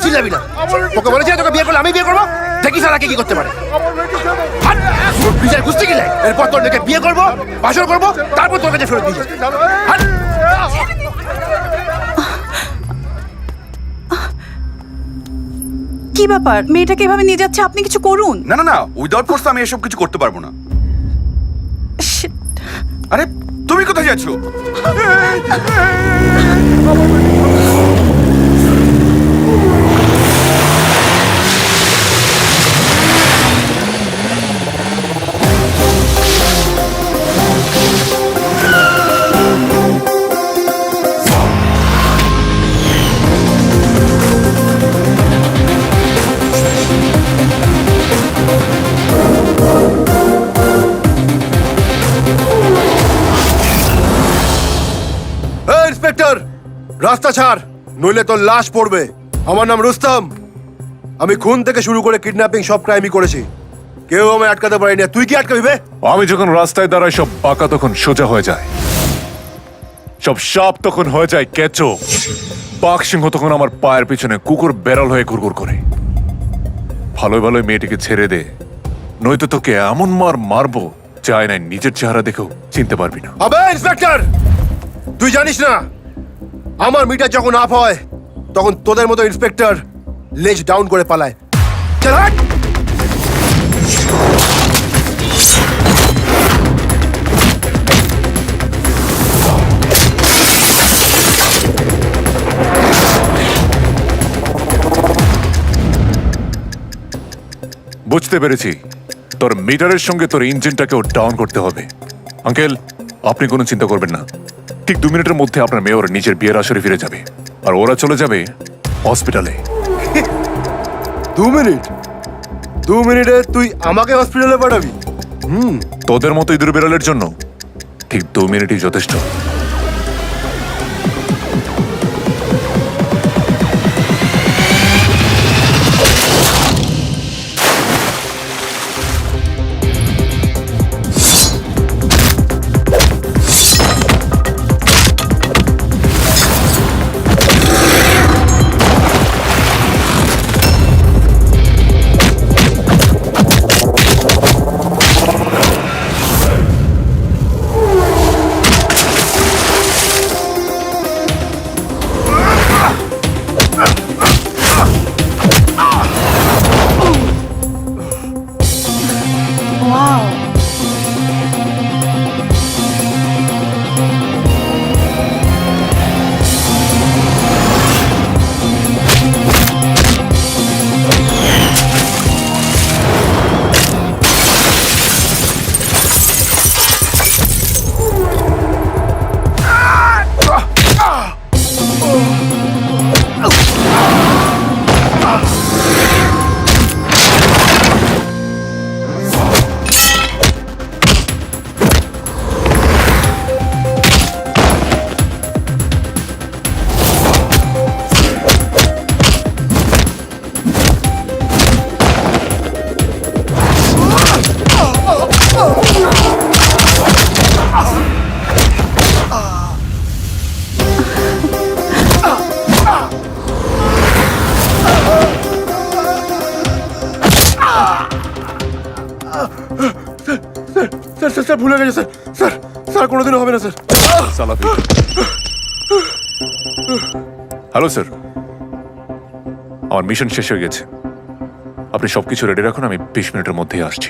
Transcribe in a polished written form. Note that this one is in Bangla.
চিল্লাবি না। তোকে বলেছি তোকে বিয়ে করলে আমি বিয়ে করবো, দেখি সারা কি করতে পারে। বিচার খুঁজতে গেলে এরপর তোর মেয়েকে বিয়ে করবো, বাসর করবো, তারপর তোর কাছে ফেরত দিয়ে যাবো। কি ব্যাপার, মেয়েটাকে এভাবে নিয়ে যাচ্ছে? আপনি কিছু করুন। না না না, উইদাউট ফোর্স আমি এসব কিছু করতে পারবো না। Shit! আরে তুমি কোথায় যাচ্ছ? ইন্সপেক্টর, রাস্তা ছাড়, নইলে তোর লাশ পড়বে। আমার নাম রুস্তম, আমি খুন থেকে শুরু করে কিডন্যাপিং সব ক্রাইমই করেছি, কেউ আমায় আটকাতে পারেনি। তুই কি আটকাবি বে? আমি যখন রাস্তায় দাঁড়াই সব বাঁকা তখন সোজা হয়ে যায়, সব সাপ তখন হয়ে যায় কেঁচো, বাঘ সিংহ তখন আমার পায়ের পিছনে কুকুর বেড়াল হয়ে গুড়গুড় করে। ভালোই ভালোই মেয়েটিকে ছেড়ে দে, নয়তো তোকে এমন মারবো চাই না নিজের চেহারা দেখেও চিনতে পারবি না। আবে ইন্সপেক্টর, তুই জানিস না আমার মিটার যখন আপ হয় তখন তোদের মতো ইন্সপেক্টর লেজ ডাউন করে পালায়। চল হাট। বুঝতে পেরেছি, তোর মিটারের সঙ্গে তোর ইঞ্জিনটাকেও ডাউন করতে হবে। আঙ্কেল, আপনি কোনো চিন্তা করবেন না, ঠিক 2 মিনিটের মধ্যে আপনার মেয়ে ওর নিজের বিয়ের আসরে ফিরে যাবে, আর ওরা চলে যাবে হসপিটালে। 2 মিনিট? 2 মিনিটে তুই আমাকে হসপিটালে পাঠাবি? তোদের মতো ইঁদুর বিড়ালের জন্য ঠিক 2 মিনিটই যথেষ্ট। Wow! স্যার স্যার ভুলে গেছে স্যার, স্যার স্যার কোনোদিনও হবে না স্যার। হ্যালো স্যার, আমার মিশন শেষ হয়ে গেছে, আপনি সবকিছু রেডি রাখুন, আমি 20 মিনিটের মধ্যেই আসছি।